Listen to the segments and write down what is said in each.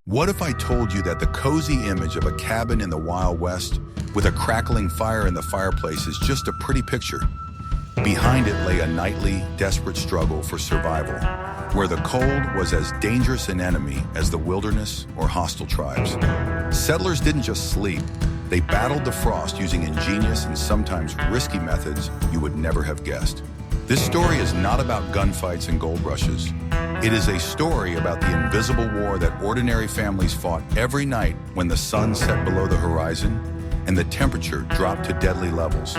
What if I told you that the cozy image of a cabin in the Wild West with a crackling fire in the fireplace is just a pretty picture? Behind it lay a nightly, desperate struggle for survival, where the cold was as dangerous an enemy as the wilderness or hostile tribes. Settlers didn't just sleep, they battled the frost using ingenious and sometimes risky methods you would never have guessed. This story is not about gunfights and gold rushes. It is a story about the invisible war that ordinary families fought every night when the sun set below the horizon and the temperature dropped to deadly levels.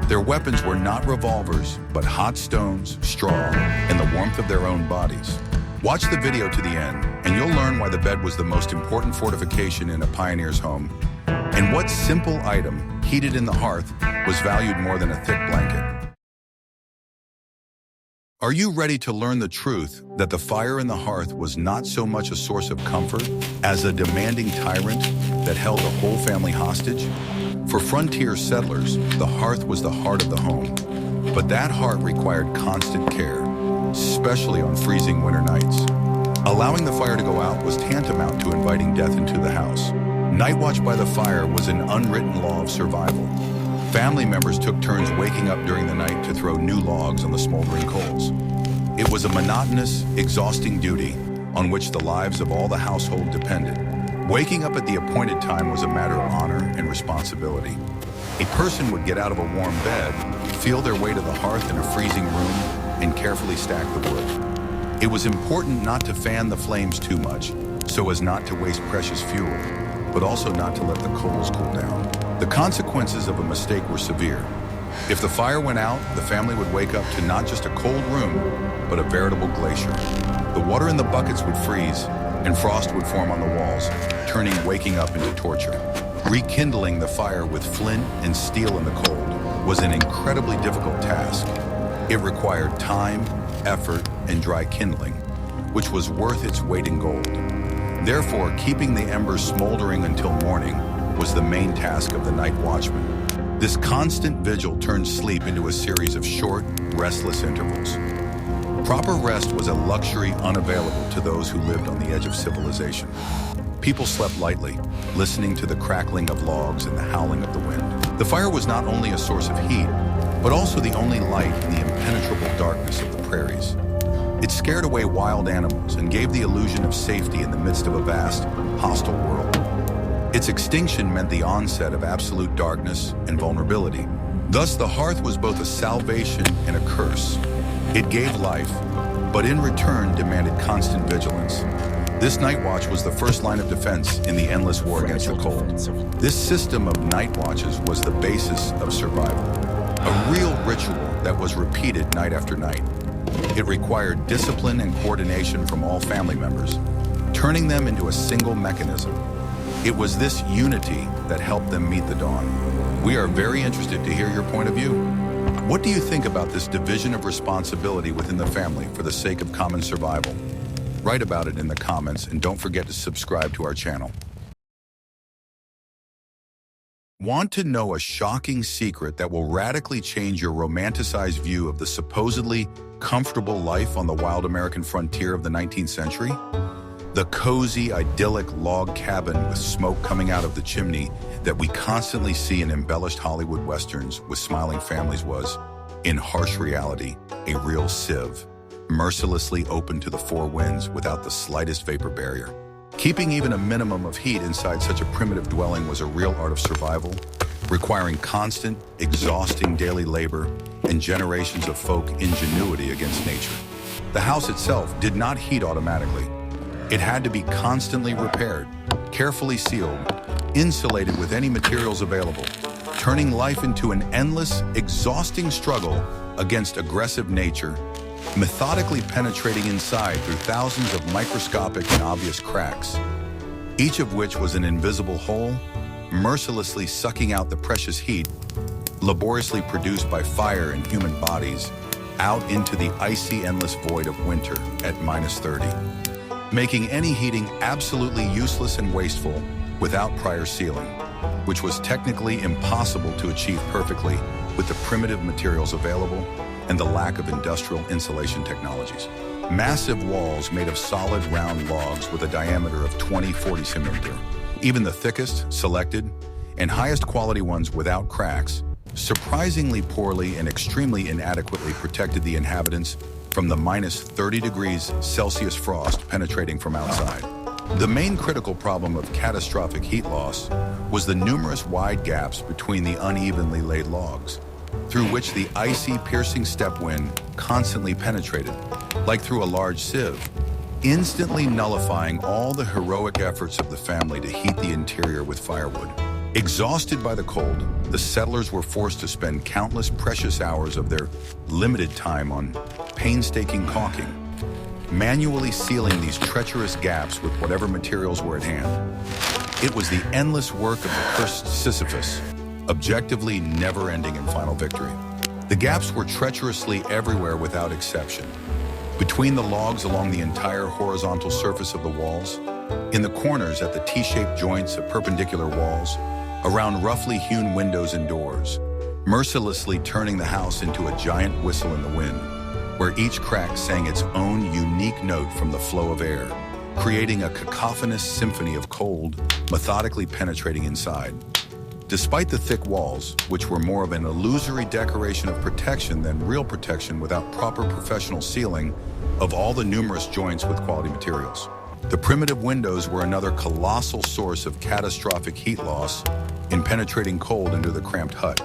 Their weapons were not revolvers, but hot stones, straw, and the warmth of their own bodies. Watch the video to the end, and you'll learn why the bed was the most important fortification in a pioneer's home, and what simple item, heated in the hearth, was valued more than a thick blanket. Are you ready to learn the truth that the fire in the hearth was not so much a source of comfort as a demanding tyrant that held a whole family hostage? For frontier settlers, the hearth was the heart of the home, but that heart required constant care, especially on freezing winter nights. Allowing the fire to go out was tantamount to inviting death into the house. Night watch by the fire was an unwritten law of survival. Family members took turns waking up during the night to throw new logs on the smoldering coals. It was a monotonous, exhausting duty on which the lives of all the household depended. Waking up at the appointed time was a matter of honor and responsibility. A person would get out of a warm bed, feel their way to the hearth in a freezing room, and carefully stack the wood. It was important not to fan the flames too much, so as not to waste precious fuel, but also not to let the coals cool down. The consequences of a mistake were severe. If the fire went out, the family would wake up to not just a cold room, but a veritable glacier. The water in the buckets would freeze, and frost would form on the walls, turning waking up into torture. Rekindling the fire with flint and steel in the cold was an incredibly difficult task. It required time, effort, and dry kindling, which was worth its weight in gold. Therefore, keeping the embers smoldering until morning was the main task of the night watchman. This constant vigil turned sleep into a series of short, restless intervals. Proper rest was a luxury unavailable to those who lived on the edge of civilization. People slept lightly, listening to the crackling of logs and the howling of the wind. The fire was not only a source of heat, but also the only light in the impenetrable darkness of the prairies. It scared away wild animals and gave the illusion of safety in the midst of a vast, hostile world. Its extinction meant the onset of absolute darkness and vulnerability. Thus, the hearth was both a salvation and a curse. It gave life, but in return demanded constant vigilance. This night watch was the first line of defense in the endless war against the cold. This system of night watches was the basis of survival, a real ritual that was repeated night after night. It required discipline and coordination from all family members, turning them into a single mechanism. It was this unity that helped them meet the dawn. We are very interested to hear your point of view. What do you think about this division of responsibility within the family for the sake of common survival? Write about it in the comments, and don't forget to subscribe to our channel. Want to know a shocking secret that will radically change your romanticized view of the supposedly comfortable life on the wild American frontier of the 19th century? The cozy, idyllic log cabin with smoke coming out of the chimney that we constantly see in embellished Hollywood westerns with smiling families was, in harsh reality, a real sieve, mercilessly open to the four winds without the slightest vapor barrier. Keeping even a minimum of heat inside such a primitive dwelling was a real art of survival, requiring constant, exhausting daily labor and generations of folk ingenuity against nature. The house itself did not heat automatically. It had to be constantly repaired, carefully sealed, insulated with any materials available, turning life into an endless, exhausting struggle against aggressive nature, methodically penetrating inside through thousands of microscopic and obvious cracks, each of which was an invisible hole, mercilessly sucking out the precious heat, laboriously produced by fire and human bodies, out into the icy, endless void of winter at -30. Making any heating absolutely useless and wasteful without prior sealing, which was technically impossible to achieve perfectly with the primitive materials available and the lack of industrial insulation technologies. Massive walls made of solid round logs with a diameter of 20-40 centimeters. Even the thickest, selected, and highest quality ones without cracks, surprisingly poorly and extremely inadequately protected the inhabitants from the minus 30 degrees Celsius frost penetrating from outside. The main critical problem of catastrophic heat loss was the numerous wide gaps between the unevenly laid logs, through which the icy, piercing steppe wind constantly penetrated, like through a large sieve, instantly nullifying all the heroic efforts of the family to heat the interior with firewood. Exhausted by the cold, the settlers were forced to spend countless precious hours of their limited time on painstaking caulking, manually sealing these treacherous gaps with whatever materials were at hand. It was the endless work of the cursed Sisyphus, objectively never-ending in final victory. The gaps were treacherously everywhere without exception. Between the logs along the entire horizontal surface of the walls, in the corners at the T-shaped joints of perpendicular walls, around roughly hewn windows and doors, mercilessly turning the house into a giant whistle in the wind, where each crack sang its own unique note from the flow of air, creating a cacophonous symphony of cold, methodically penetrating inside. Despite the thick walls, which were more of an illusory decoration of protection than real protection without proper professional sealing of all the numerous joints with quality materials, the primitive windows were another colossal source of catastrophic heat loss in penetrating cold into the cramped hut.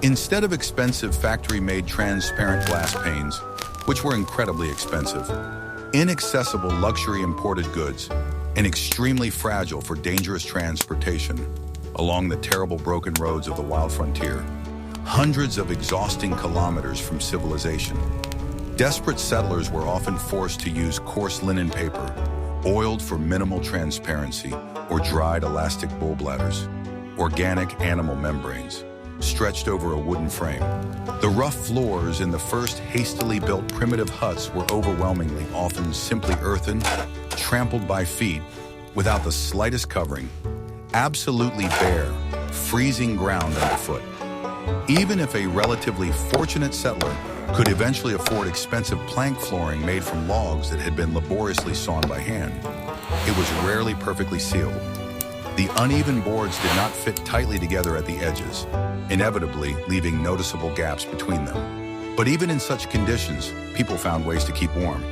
Instead of expensive factory-made transparent glass panes, which were incredibly expensive, inaccessible luxury imported goods, and extremely fragile for dangerous transportation along the terrible broken roads of the wild frontier, hundreds of exhausting kilometers from civilization, desperate settlers were often forced to use coarse linen paper, oiled for minimal transparency, or dried elastic bull bladders, organic animal membranes, stretched over a wooden frame. The rough floors in the first hastily built primitive huts were overwhelmingly often simply earthen, trampled by feet, without the slightest covering, absolutely bare, freezing ground underfoot. Even if a relatively fortunate settler could eventually afford expensive plank flooring made from logs that had been laboriously sawn by hand, it was rarely perfectly sealed. The uneven boards did not fit tightly together at the edges, inevitably leaving noticeable gaps between them. But even in such conditions, people found ways to keep warm.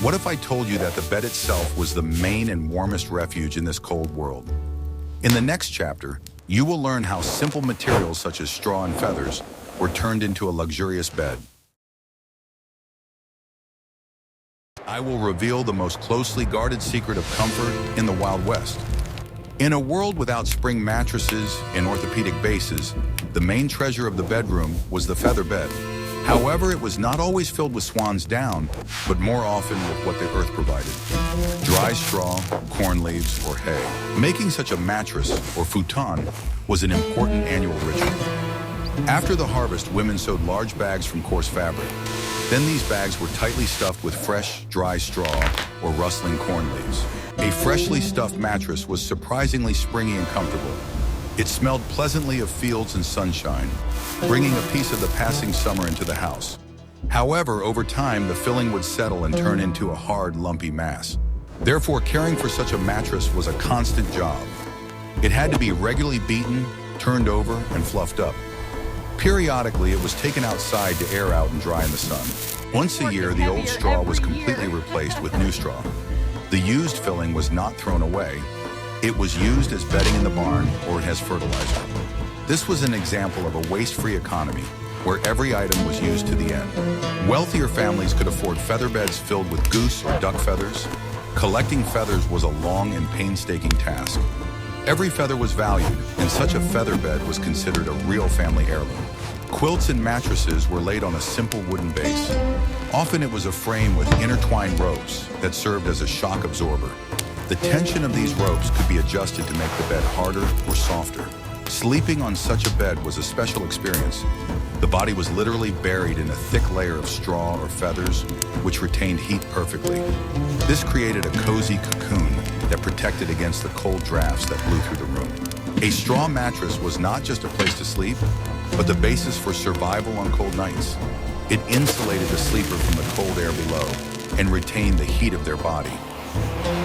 What if I told you that the bed itself was the main and warmest refuge in this cold world? In the next chapter, you will learn how simple materials such as straw and feathers were turned into a luxurious bed. I will reveal the most closely guarded secret of comfort in the Wild West. In a world without spring mattresses and orthopedic bases, the main treasure of the bedroom was the feather bed. However, it was not always filled with swan's down, but more often with what the earth provided: dry straw, corn leaves, or hay. Making such a mattress, or futon, was an important annual ritual. After the harvest, women sewed large bags from coarse fabric. Then these bags were tightly stuffed with fresh, dry straw or rustling corn leaves. A freshly stuffed mattress was surprisingly springy and comfortable. It smelled pleasantly of fields and sunshine, bringing a piece of the passing summer into the house. However, over time, the filling would settle and turn into a hard, lumpy mass. Therefore, caring for such a mattress was a constant job. It had to be regularly beaten, turned over, and fluffed up. Periodically, it was taken outside to air out and dry in the sun. Once a year, the old straw was completely replaced with new straw. The used filling was not thrown away. It was used as bedding in the barn or as fertilizer. This was an example of a waste-free economy, where every item was used to the end. Wealthier families could afford feather beds filled with goose or duck feathers. Collecting feathers was a long and painstaking task. Every feather was valued, and such a feather bed was considered a real family heirloom. Quilts and mattresses were laid on a simple wooden base. Often it was a frame with intertwined ropes that served as a shock absorber. The tension of these ropes could be adjusted to make the bed harder or softer. Sleeping on such a bed was a special experience. The body was literally buried in a thick layer of straw or feathers, which retained heat perfectly. This created a cozy cocoon that protected against the cold drafts that blew through the room. A straw mattress was not just a place to sleep, but the basis for survival on cold nights. It insulated the sleeper from the cold air below, and retain the heat of their body.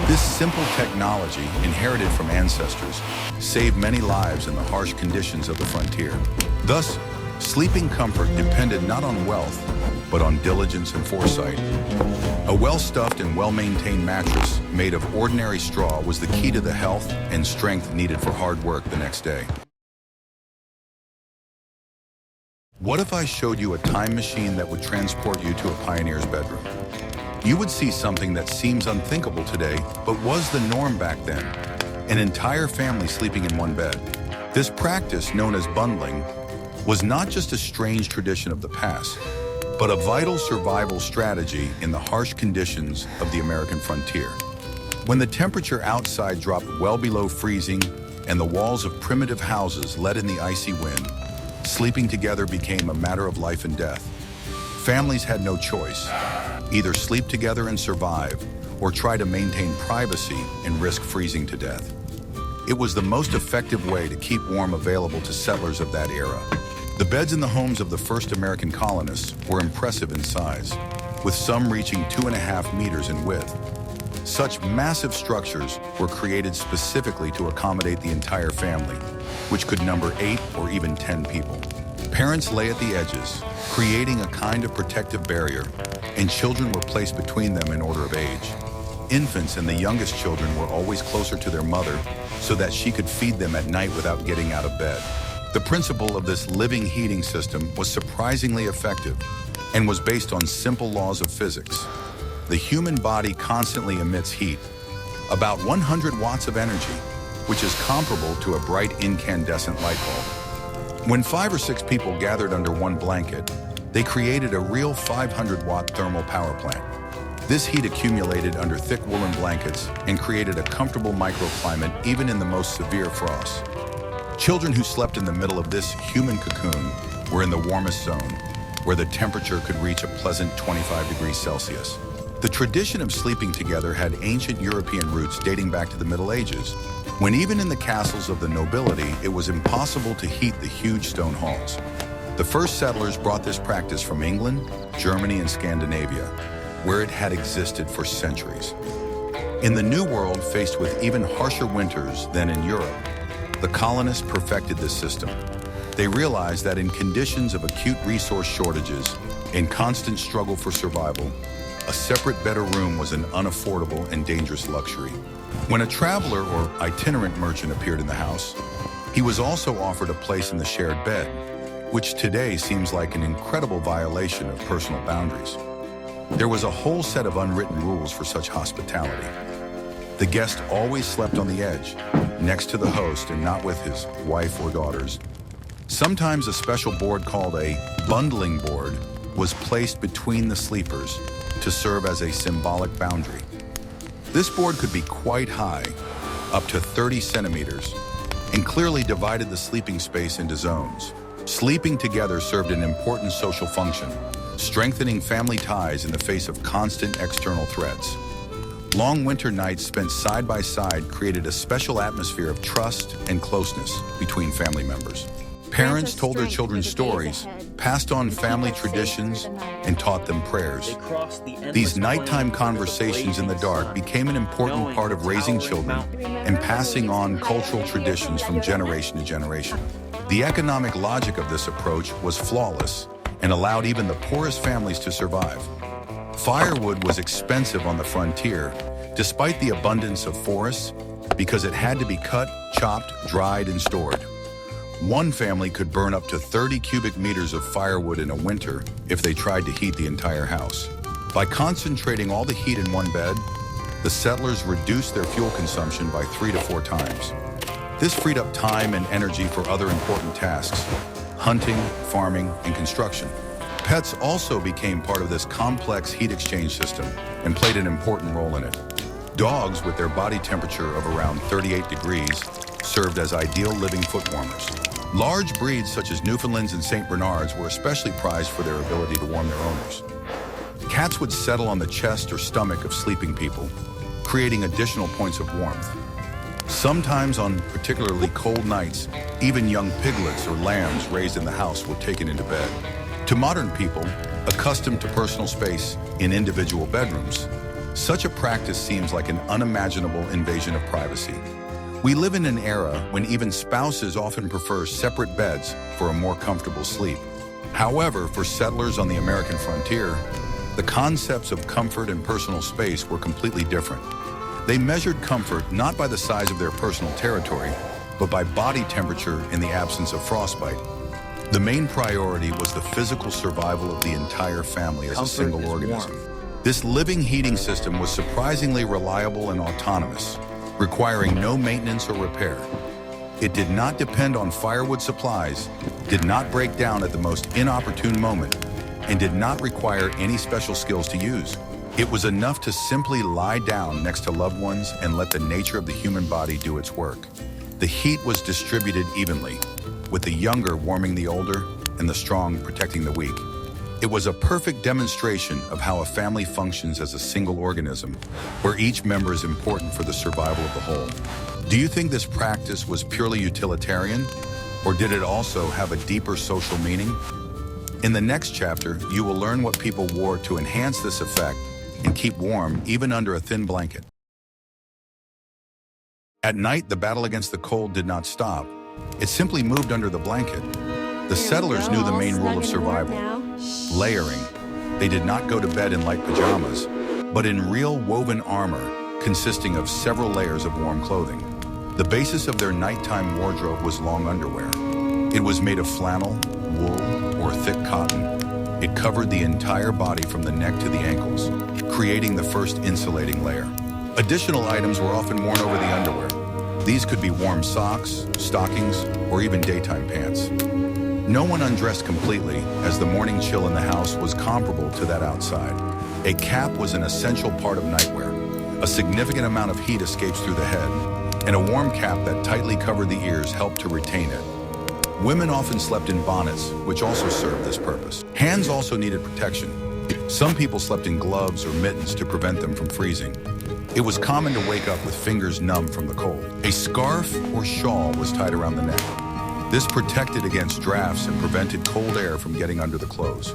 This simple technology, inherited from ancestors, saved many lives in the harsh conditions of the frontier. Thus, sleeping comfort depended not on wealth, but on diligence and foresight. A well-stuffed and well-maintained mattress made of ordinary straw was the key to the health and strength needed for hard work the next day. What if I showed you a time machine that would transport you to a pioneer's bedroom? You would see something that seems unthinkable today, but was the norm back then. An entire family sleeping in one bed. This practice, known as bundling, was not just a strange tradition of the past, but a vital survival strategy in the harsh conditions of the American frontier. When the temperature outside dropped well below freezing and the walls of primitive houses let in the icy wind, sleeping together became a matter of life and death. Families had no choice. Either sleep together and survive, or try to maintain privacy and risk freezing to death. It was the most effective way to keep warm available to settlers of that era. The beds in the homes of the first American colonists were impressive in size, with some reaching 2.5 meters in width. Such massive structures were created specifically to accommodate the entire family, which could number 8 or even 10 people. Parents lay at the edges, creating a kind of protective barrier, and children were placed between them in order of age. Infants and the youngest children were always closer to their mother so that she could feed them at night without getting out of bed. The principle of this living heating system was surprisingly effective and was based on simple laws of physics. The human body constantly emits heat, about 100 watts of energy, which is comparable to a bright incandescent light bulb. When 5 or 6 people gathered under one blanket, they created a real 500-watt thermal power plant. This heat accumulated under thick woolen blankets and created a comfortable microclimate even in the most severe frosts. Children who slept in the middle of this human cocoon were in the warmest zone, where the temperature could reach a pleasant 25 degrees Celsius. The tradition of sleeping together had ancient European roots dating back to the Middle Ages, when even in the castles of the nobility, it was impossible to heat the huge stone halls. The first settlers brought this practice from England, Germany, and Scandinavia, where it had existed for centuries. In the New World, faced with even harsher winters than in Europe, the colonists perfected this system. They realized that in conditions of acute resource shortages and constant struggle for survival, a separate bed or room was an unaffordable and dangerous luxury. When a traveler or itinerant merchant appeared in the house, he was also offered a place in the shared bed, which today seems like an incredible violation of personal boundaries. There was a whole set of unwritten rules for such hospitality. The guest always slept on the edge, next to the host and not with his wife or daughters. Sometimes a special board called a bundling board was placed between the sleepers to serve as a symbolic boundary. This board could be quite high, up to 30 centimeters, and clearly divided the sleeping space into zones. Sleeping together served an important social function, strengthening family ties in the face of constant external threats. Long winter nights spent side by side created a special atmosphere of trust and closeness between family members. Parents told their children stories, passed on family traditions, and taught them prayers. These nighttime conversations in the dark became an important part of raising children and passing on cultural traditions from generation to generation. The economic logic of this approach was flawless and allowed even the poorest families to survive. Firewood was expensive on the frontier, despite the abundance of forests, because it had to be cut, chopped, dried, and stored. One family could burn up to 30 cubic meters of firewood in a winter if they tried to heat the entire house. By concentrating all the heat in one bed, the settlers reduced their fuel consumption by 3 to 4 times. This freed up time and energy for other important tasks: hunting, farming, and construction. Pets also became part of this complex heat exchange system and played an important role in it. Dogs, with their body temperature of around 38 degrees, served as ideal living foot warmers. Large breeds such as Newfoundlands and St. Bernards were especially prized for their ability to warm their owners. Cats would settle on the chest or stomach of sleeping people, creating additional points of warmth. Sometimes on particularly cold nights, even young piglets or lambs raised in the house were taken into bed. To modern people, accustomed to personal space in individual bedrooms, such a practice seems like an unimaginable invasion of privacy. We live in an era when even spouses often prefer separate beds for a more comfortable sleep. However, for settlers on the American frontier, the concepts of comfort and personal space were completely different. They measured comfort not by the size of their personal territory, but by body temperature in the absence of frostbite. The main priority was the physical survival of the entire family as a single organism. This living heating system was surprisingly reliable and autonomous, requiring no maintenance or repair. It did not depend on firewood supplies, did not break down at the most inopportune moment, and did not require any special skills to use. It was enough to simply lie down next to loved ones and let the nature of the human body do its work. The heat was distributed evenly, with the younger warming the older and the strong protecting the weak. It was a perfect demonstration of how a family functions as a single organism, where each member is important for the survival of the whole. Do you think this practice was purely utilitarian, or did it also have a deeper social meaning? In the next chapter, you will learn what people wore to enhance this effect and keep warm even under a thin blanket. At night, the battle against the cold did not stop. It simply moved under the blanket. The settlers knew the main rule of survival: layering. They did not go to bed in light pajamas, but in real woven armor consisting of several layers of warm clothing. The basis of their nighttime wardrobe was long underwear. It was made of flannel, wool, or thick cotton. It covered the entire body from the neck to the ankles, creating the first insulating layer. Additional items were often worn over the underwear. These could be warm socks, stockings, or even daytime pants. No one undressed completely, as the morning chill in the house was comparable to that outside. A cap was an essential part of nightwear. A significant amount of heat escapes through the head, and a warm cap that tightly covered the ears helped to retain it. Women often slept in bonnets, which also served this purpose. Hands also needed protection. Some people slept in gloves or mittens to prevent them from freezing. It was common to wake up with fingers numb from the cold. A scarf or shawl was tied around the neck. This protected against drafts and prevented cold air from getting under the clothes.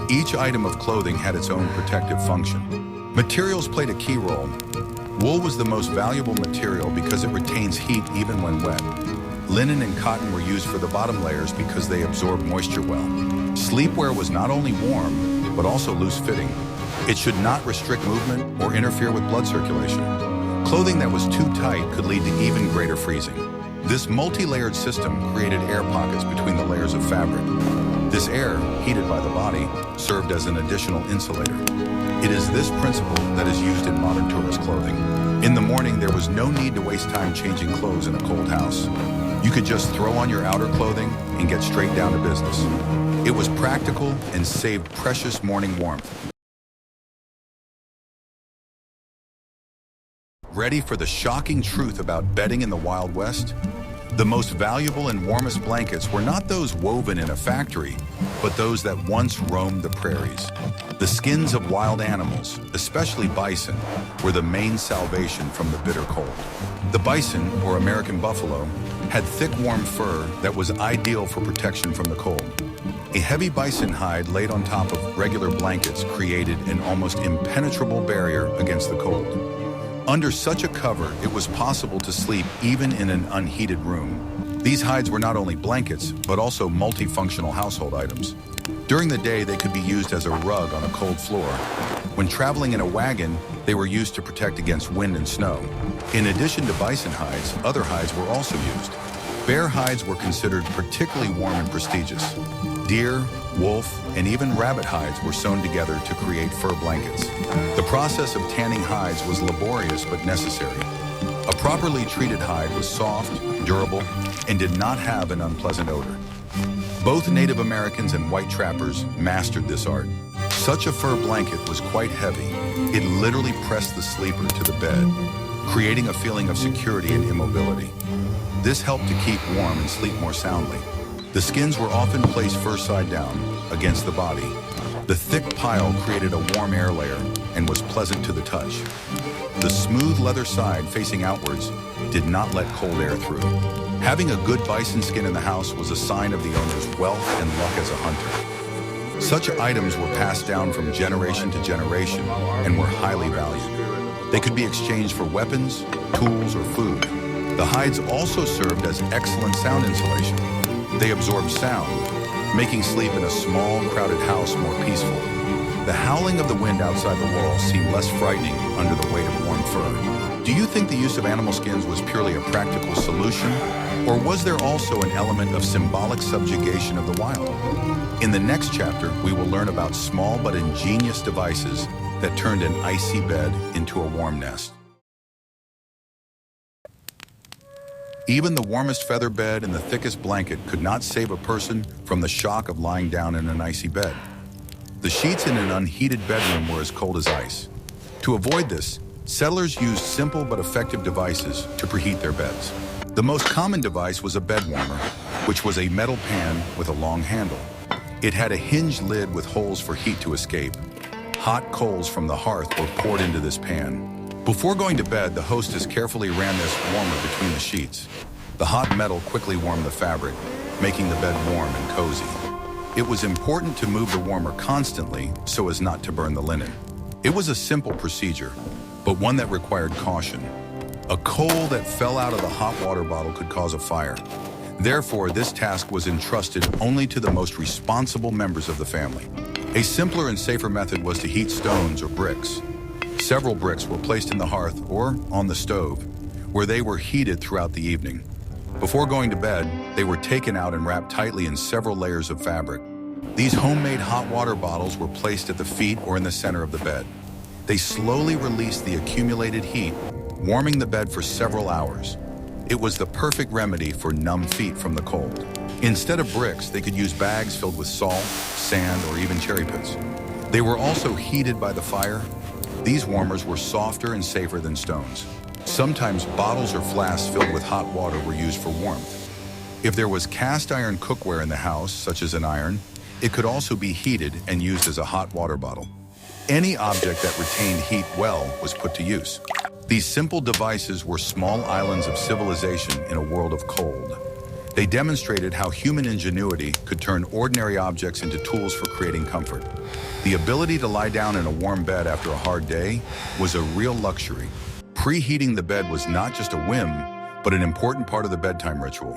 Each item of clothing had its own protective function. Materials played a key role. Wool was the most valuable material because it retains heat even when wet. Linen and cotton were used for the bottom layers because they absorb moisture well. Sleepwear was not only warm, but also loose-fitting. It should not restrict movement or interfere with blood circulation. Clothing that was too tight could lead to even greater freezing. This multi-layered system created air pockets between the layers of fabric. This air, heated by the body, served as an additional insulator. It is this principle that is used in modern tourist clothing. In the morning, there was no need to waste time changing clothes in a cold house. You could just throw on your outer clothing and get straight down to business. It was practical and saved precious morning warmth. Ready for the shocking truth about bedding in the Wild West? The most valuable and warmest blankets were not those woven in a factory, but those that once roamed the prairies. The skins of wild animals, especially bison, were the main salvation from the bitter cold. The bison, or American buffalo, had thick, warm fur that was ideal for protection from the cold. A heavy bison hide laid on top of regular blankets created an almost impenetrable barrier against the cold. Under such a cover, it was possible to sleep even in an unheated room. These hides were not only blankets, but also multifunctional household items. During the day, they could be used as a rug on a cold floor. When traveling in a wagon, they were used to protect against wind and snow. In addition to bison hides, other hides were also used. Bear hides were considered particularly warm and prestigious. Deer, wolf, and even rabbit hides were sewn together to create fur blankets. The process of tanning hides was laborious but necessary. A properly treated hide was soft, durable, and did not have an unpleasant odor. Both Native Americans and white trappers mastered this art. Such a fur blanket was quite heavy. It literally pressed the sleeper to the bed, creating a feeling of security and immobility. This helped to keep warm and sleep more soundly. The skins were often placed first side down, against the body. The thick pile created a warm air layer and was pleasant to the touch. The smooth leather side facing outwards did not let cold air through. Having a good bison skin in the house was a sign of the owner's wealth and luck as a hunter. Such items were passed down from generation to generation and were highly valued. They could be exchanged for weapons, tools, or food. The hides also served as excellent sound insulation. They absorbed sound, making sleep in a small, crowded house more peaceful. The howling of the wind outside the walls seemed less frightening under the weight of warm fur. Do you think the use of animal skins was purely a practical solution, or was there also an element of symbolic subjugation of the wild? In the next chapter, we will learn about small but ingenious devices that turned an icy bed into a warm nest. Even the warmest feather bed and the thickest blanket could not save a person from the shock of lying down in an icy bed. The sheets in an unheated bedroom were as cold as ice. To avoid this, settlers used simple but effective devices to preheat their beds. The most common device was a bed warmer, which was a metal pan with a long handle. It had a hinged lid with holes for heat to escape. Hot coals from the hearth were poured into this pan. Before going to bed, the hostess carefully ran this warmer between the sheets. The hot metal quickly warmed the fabric, making the bed warm and cozy. It was important to move the warmer constantly so as not to burn the linen. It was a simple procedure, but one that required caution. A coal that fell out of the hot water bottle could cause a fire. Therefore, this task was entrusted only to the most responsible members of the family. A simpler and safer method was to heat stones or bricks. Several bricks were placed in the hearth or on the stove, where they were heated throughout the evening. Before going to bed, they were taken out and wrapped tightly in several layers of fabric. These homemade hot water bottles were placed at the feet or in the center of the bed. They slowly released the accumulated heat, warming the bed for several hours. It was the perfect remedy for numb feet from the cold. Instead of bricks, they could use bags filled with salt, sand, or even cherry pits. They were also heated by the fire. These warmers were softer and safer than stones. Sometimes bottles or flasks filled with hot water were used for warmth. If there was cast iron cookware in the house, such as an iron, it could also be heated and used as a hot water bottle. Any object that retained heat well was put to use. These simple devices were small islands of civilization in a world of cold. They demonstrated how human ingenuity could turn ordinary objects into tools for creating comfort. The ability to lie down in a warm bed after a hard day was a real luxury. Preheating the bed was not just a whim, but an important part of the bedtime ritual.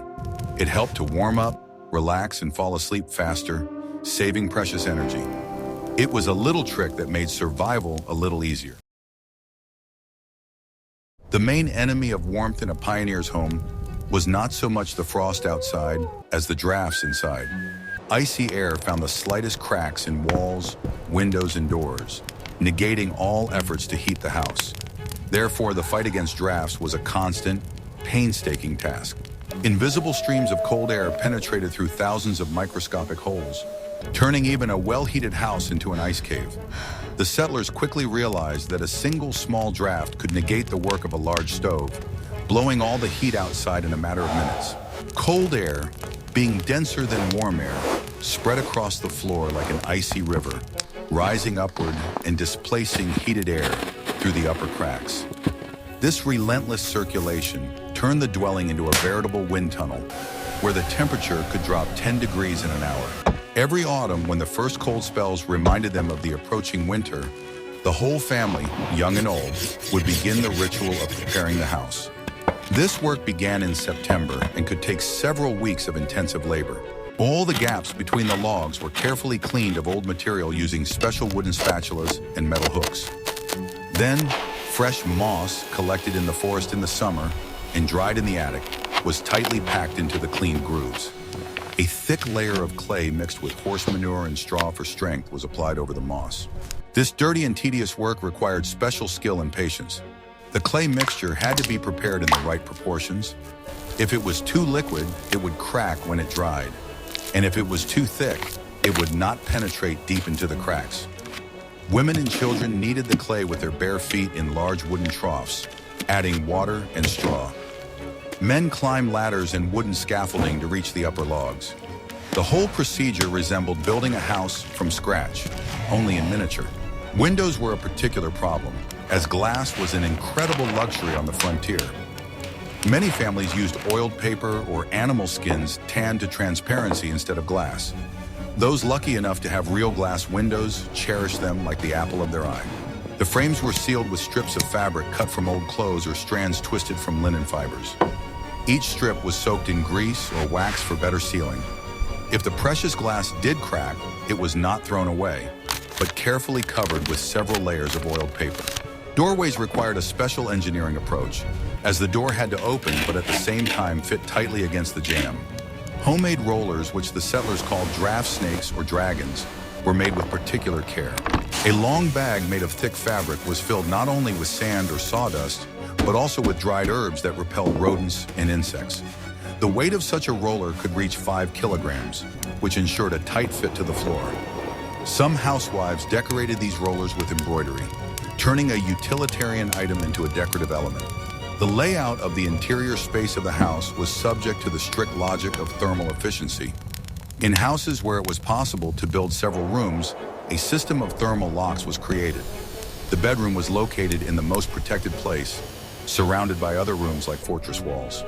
It helped to warm up, relax, and fall asleep faster, saving precious energy. It was a little trick that made survival a little easier. The main enemy of warmth in a pioneer's home was not so much the frost outside as the drafts inside. Icy air found the slightest cracks in walls, windows, and doors, negating all efforts to heat the house. Therefore, the fight against drafts was a constant, painstaking task. Invisible streams of cold air penetrated through thousands of microscopic holes, turning even a well-heated house into an ice cave. The settlers quickly realized that a single small draft could negate the work of a large stove, blowing all the heat outside in a matter of minutes. Cold air, being denser than warm air, spread across the floor like an icy river, rising upward and displacing heated air through the upper cracks. This relentless circulation turned the dwelling into a veritable wind tunnel, where the temperature could drop 10 degrees in an hour. Every autumn, when the first cold spells reminded them of the approaching winter, the whole family, young and old, would begin the ritual of preparing the house. This work began in September and could take several weeks of intensive labor. All the gaps between the logs were carefully cleaned of old material using special wooden spatulas and metal hooks. Then, fresh moss collected in the forest in the summer and dried in the attic was tightly packed into the clean grooves. A thick layer of clay mixed with horse manure and straw for strength was applied over the moss. This dirty and tedious work required special skill and patience. The clay mixture had to be prepared in the right proportions. If it was too liquid, it would crack when it dried. And if it was too thick, it would not penetrate deep into the cracks. Women and children kneaded the clay with their bare feet in large wooden troughs, adding water and straw. Men climbed ladders and wooden scaffolding to reach the upper logs. The whole procedure resembled building a house from scratch, only in miniature. Windows were a particular problem, as glass was an incredible luxury on the frontier. Many families used oiled paper or animal skins tanned to transparency instead of glass. Those lucky enough to have real glass windows cherished them like the apple of their eye. The frames were sealed with strips of fabric cut from old clothes or strands twisted from linen fibers. Each strip was soaked in grease or wax for better sealing. If the precious glass did crack, it was not thrown away, but carefully covered with several layers of oiled paper. Doorways required a special engineering approach, as the door had to open but at the same time fit tightly against the jamb. Homemade rollers, which the settlers called draft snakes or dragons, were made with particular care. A long bag made of thick fabric was filled not only with sand or sawdust, but also with dried herbs that repelled rodents and insects. The weight of such a roller could reach 5 kilograms, which ensured a tight fit to the floor. Some housewives decorated these rollers with embroidery, turning a utilitarian item into a decorative element. The layout of the interior space of the house was subject to the strict logic of thermal efficiency. In houses where it was possible to build several rooms, a system of thermal locks was created. The bedroom was located in the most protected place, surrounded by other rooms like fortress walls.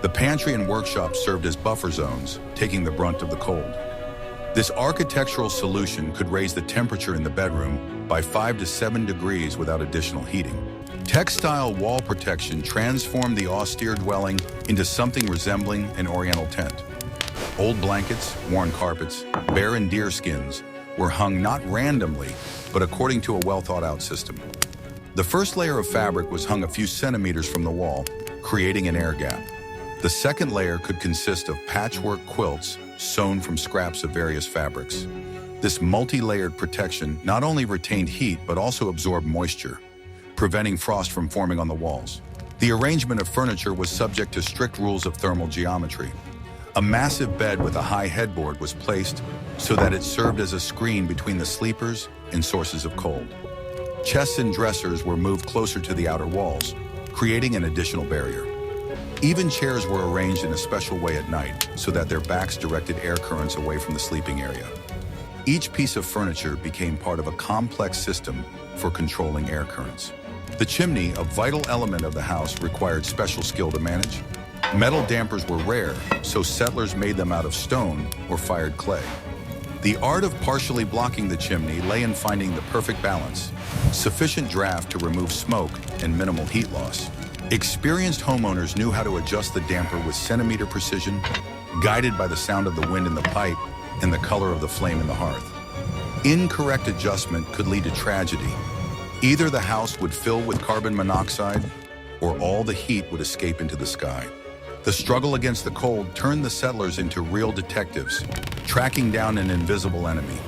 The pantry and workshop served as buffer zones, taking the brunt of the cold. This architectural solution could raise the temperature in the bedroom by 5 to 7 degrees without additional heating. Textile wall protection transformed the austere dwelling into something resembling an oriental tent. Old blankets, worn carpets, bear and deer skins were hung not randomly, but according to a well-thought-out system. The first layer of fabric was hung a few centimeters from the wall, creating an air gap. The second layer could consist of patchwork quilts sewn from scraps of various fabrics. This multi-layered protection not only retained heat but also absorbed moisture, preventing frost from forming on the walls. The arrangement of furniture was subject to strict rules of thermal geometry. A massive bed with a high headboard was placed so that it served as a screen between the sleepers and sources of cold. Chests and dressers were moved closer to the outer walls, creating an additional barrier. Even chairs were arranged in a special way at night so that their backs directed air currents away from the sleeping area. Each piece of furniture became part of a complex system for controlling air currents. The chimney, a vital element of the house, required special skill to manage. Metal dampers were rare, so settlers made them out of stone or fired clay. The art of partially blocking the chimney lay in finding the perfect balance, sufficient draft to remove smoke and minimal heat loss. Experienced homeowners knew how to adjust the damper with centimeter precision, guided by the sound of the wind in the pipe and the color of the flame in the hearth. Incorrect adjustment could lead to tragedy. Either the house would fill with carbon monoxide, or all the heat would escape into the sky. The struggle against the cold turned the settlers into real detectives, tracking down an invisible enemy.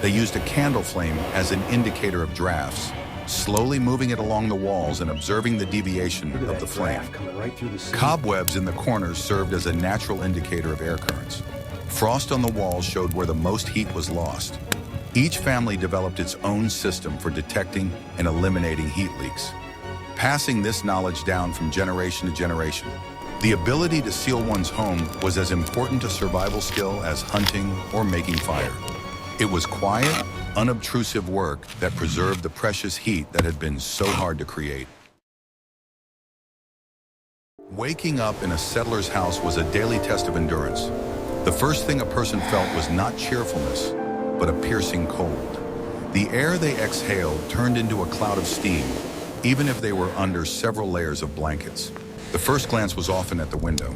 They used a candle flame as an indicator of drafts, slowly moving it along the walls and observing the deviation of the flame. Cobwebs in the corners served as a natural indicator of air currents. Frost on the walls showed where the most heat was lost. Each family developed its own system for detecting and eliminating heat leaks, passing this knowledge down from generation to generation. The ability to seal one's home was as important a survival skill as hunting or making fire. It was quiet, unobtrusive work that preserved the precious heat that had been so hard to create. Waking up in a settler's house was a daily test of endurance. The first thing a person felt was not cheerfulness, but a piercing cold. The air they exhaled turned into a cloud of steam, even if they were under several layers of blankets. The first glance was often at the window.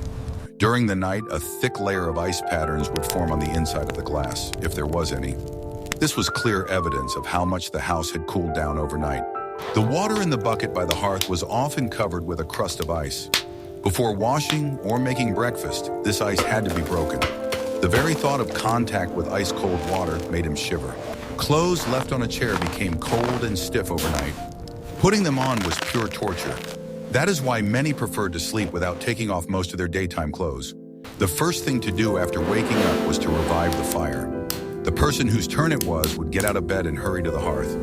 During the night, a thick layer of ice patterns would form on the inside of the glass, if there was any. This was clear evidence of how much the house had cooled down overnight. The water in the bucket by the hearth was often covered with a crust of ice. Before washing or making breakfast, this ice had to be broken. The very thought of contact with ice-cold water made him shiver. Clothes left on a chair became cold and stiff overnight. Putting them on was pure torture. That is why many preferred to sleep without taking off most of their daytime clothes. The first thing to do after waking up was to revive the fire. The person whose turn it was would get out of bed and hurry to the hearth.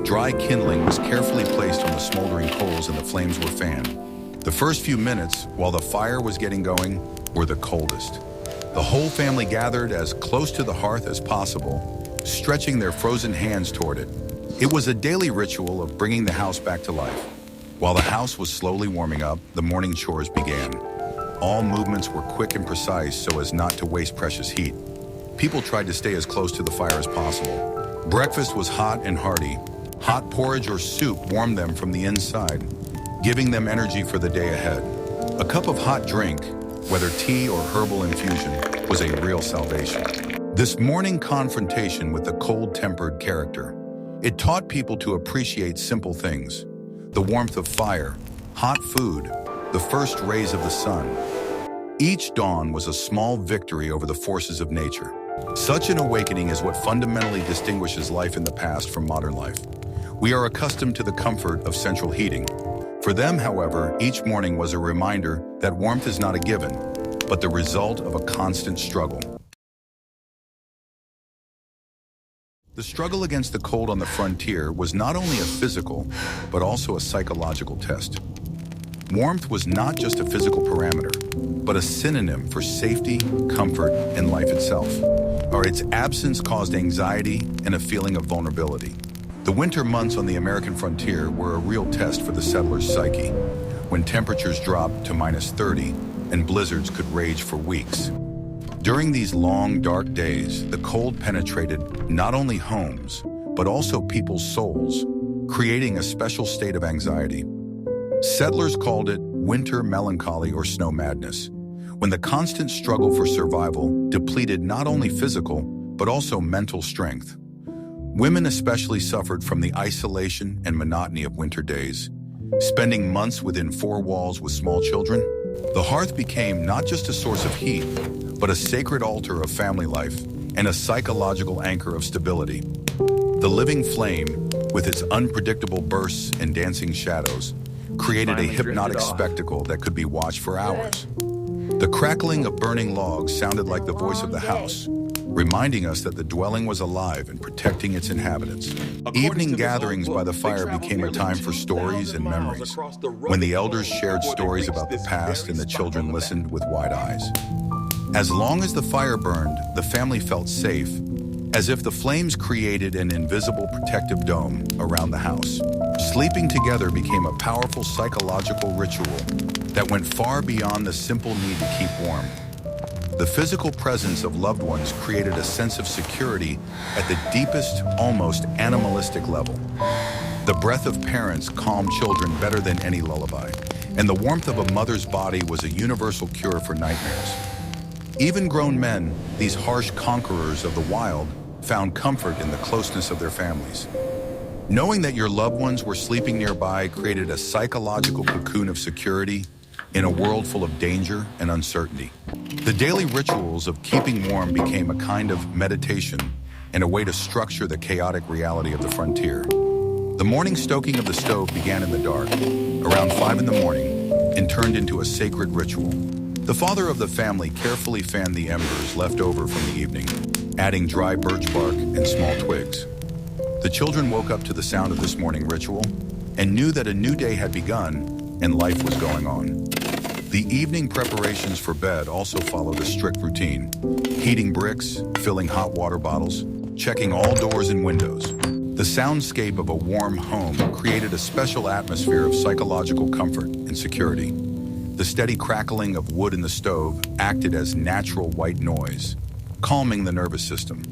Dry kindling was carefully placed on the smoldering coals and the flames were fanned. The first few minutes, while the fire was getting going, were the coldest. The whole family gathered as close to the hearth as possible, stretching their frozen hands toward it. It was a daily ritual of bringing the house back to life. While the house was slowly warming up, the morning chores began. All movements were quick and precise so as not to waste precious heat. people tried to stay as close to the fire as possible. Breakfast was hot and hearty. Hot porridge or soup warmed them from the inside, giving them energy for the day ahead. A cup of hot drink, whether tea or herbal infusion, was a real salvation. This morning confrontation with the cold-tempered character, it taught people to appreciate simple things: the warmth of fire, hot food, the first rays of the sun. Each dawn was a small victory over the forces of nature. Such an awakening is what fundamentally distinguishes life in the past from modern life. We are accustomed to the comfort of central heating. For them, however, each morning was a reminder that warmth is not a given, but the result of a constant struggle. The struggle against the cold on the frontier was not only a physical, but also a psychological test. Warmth was not just a physical parameter, but a synonym for safety, comfort, and life itself. Or its absence caused anxiety and a feeling of vulnerability. The winter months on the American frontier were a real test for the settler's psyche, when temperatures dropped to -30 and blizzards could rage for weeks. During these long, dark days, the cold penetrated not only homes, but also people's souls, creating a special state of anxiety. Settlers called it winter melancholy or snow madness, when the constant struggle for survival depleted not only physical, but also mental strength. Women especially suffered from the isolation and monotony of winter days. Spending months within four walls with small children, the hearth became not just a source of heat, but a sacred altar of family life and a psychological anchor of stability. The living flame, with its unpredictable bursts and dancing shadows, created a hypnotic spectacle that could be watched for hours. The crackling of burning logs sounded like the voice of the house, reminding us that the dwelling was alive and protecting its inhabitants. Evening gatherings by the fire became a time for stories and memories, when the elders shared stories about the past and the children listened with wide eyes. As long as the fire burned, the family felt safe, as if the flames created an invisible protective dome around the house. Sleeping together became a powerful psychological ritual that went far beyond the simple need to keep warm. The physical presence of loved ones created a sense of security at the deepest, almost animalistic level. The breath of parents calmed children better than any lullaby, and the warmth of a mother's body was a universal cure for nightmares. Even grown men, these harsh conquerors of the wild, found comfort in the closeness of their families. Knowing that your loved ones were sleeping nearby created a psychological cocoon of security in a world full of danger and uncertainty. The daily rituals of keeping warm became a kind of meditation and a way to structure the chaotic reality of the frontier. The morning stoking of the stove began in the dark, around 5 in the morning, and turned into a sacred ritual. The father of the family carefully fanned the embers left over from the evening, adding dry birch bark and small twigs. The children woke up to the sound of this morning ritual and knew that a new day had begun and life was going on. The evening preparations for bed also followed a strict routine: heating bricks, filling hot water bottles, checking all doors and windows. The soundscape of a warm home created a special atmosphere of psychological comfort and security. The steady crackling of wood in the stove acted as natural white noise, calming the nervous system.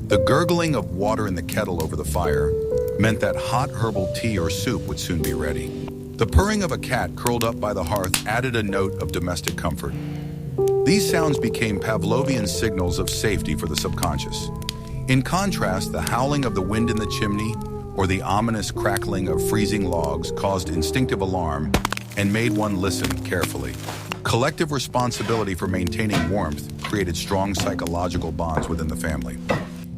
The gurgling of water in the kettle over the fire meant that hot herbal tea or soup would soon be ready. The purring of a cat curled up by the hearth added a note of domestic comfort. These sounds became Pavlovian signals of safety for the subconscious. In contrast, the howling of the wind in the chimney or the ominous crackling of freezing logs caused instinctive alarm and made one listen carefully. Collective responsibility for maintaining warmth created strong psychological bonds within the family.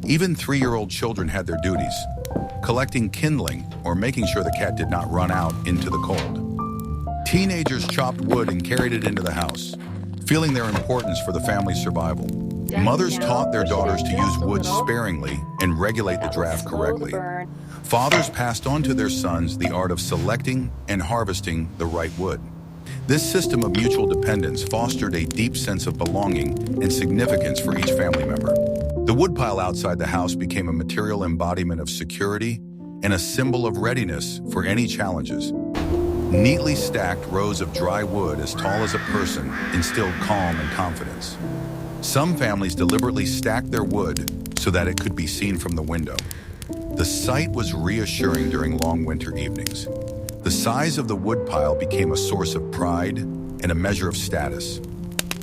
Even 3-year-old children had their duties, collecting kindling or making sure the cat did not run out into the cold. Teenagers chopped wood and carried it into the house, feeling their importance for the family's survival. Mothers taught their daughters to use wood sparingly and regulate the draft correctly. Fathers passed on to their sons the art of selecting and harvesting the right wood. This system of mutual dependence fostered a deep sense of belonging and significance for each family member. The woodpile outside the house became a material embodiment of security and a symbol of readiness for any challenges. Neatly stacked rows of dry wood as tall as a person instilled calm and confidence. Some families deliberately stacked their wood so that it could be seen from the window. The sight was reassuring during long winter evenings. The size of the woodpile became a source of pride and a measure of status.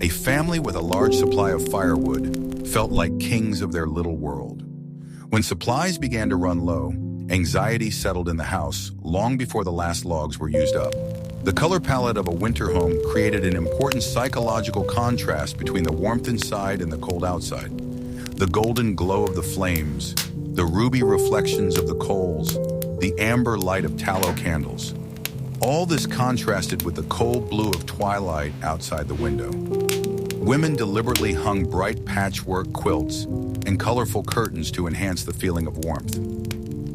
A family with a large supply of firewood felt like kings of their little world. When supplies began to run low, anxiety settled in the house long before the last logs were used up. The color palette of a winter home created an important psychological contrast between the warmth inside and the cold outside. The golden glow of the flames, the ruby reflections of the coals, the amber light of tallow candles. All this contrasted with the cold blue of twilight outside the window. Women deliberately hung bright patchwork quilts and colorful curtains to enhance the feeling of warmth.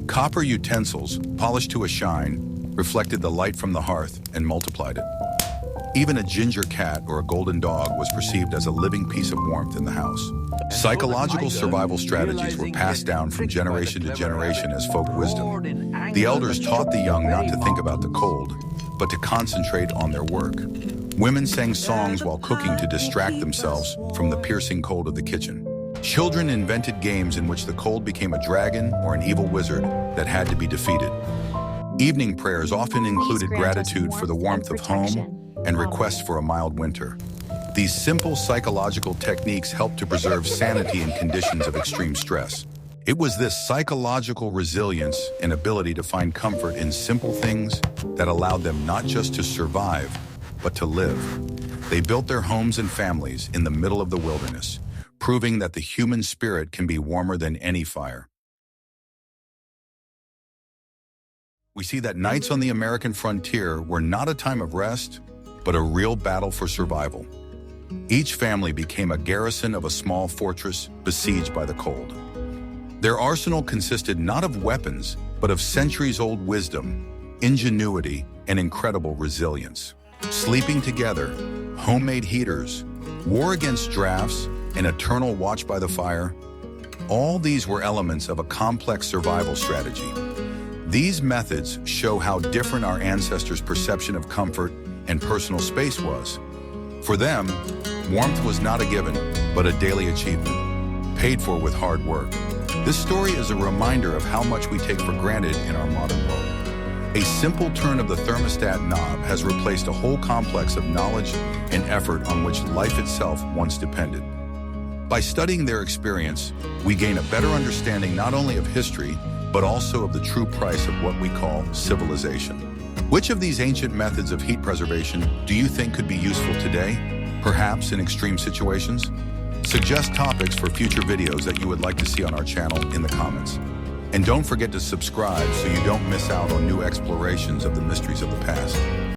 Copper utensils, polished to a shine, reflected the light from the hearth and multiplied it. Even a ginger cat or a golden dog was perceived as a living piece of warmth in the house. Psychological survival strategies were passed down from generation to generation as folk wisdom. The elders taught the young not to think about the cold, but to concentrate on their work. Women sang songs while cooking to distract themselves from the piercing cold of the kitchen. Children invented games in which the cold became a dragon or an evil wizard that had to be defeated. Evening prayers often included gratitude for the warmth of home and requests for a mild winter. These simple psychological techniques helped to preserve sanity in conditions of extreme stress. It was this psychological resilience and ability to find comfort in simple things that allowed them not just to survive, but to live. They built their homes and families in the middle of the wilderness, proving that the human spirit can be warmer than any fire. We see that nights on the American frontier were not a time of rest, but a real battle for survival. Each family became a garrison of a small fortress besieged by the cold. Their arsenal consisted not of weapons, but of centuries-old wisdom, ingenuity, and incredible resilience. Sleeping together, homemade heaters, war against drafts, and eternal watch by the fire, all these were elements of a complex survival strategy. These methods show how different our ancestors' perception of comfort and personal space was. For them, warmth was not a given, but a daily achievement, paid for with hard work. This story is a reminder of how much we take for granted in our modern world. A simple turn of the thermostat knob has replaced a whole complex of knowledge and effort on which life itself once depended. By studying their experience, we gain a better understanding not only of history, but also of the true price of what we call civilization. Which of these ancient methods of heat preservation do you think could be useful today, perhaps in extreme situations? Suggest topics for future videos that you would like to see on our channel in the comments. And don't forget to subscribe so you don't miss out on new explorations of the mysteries of the past.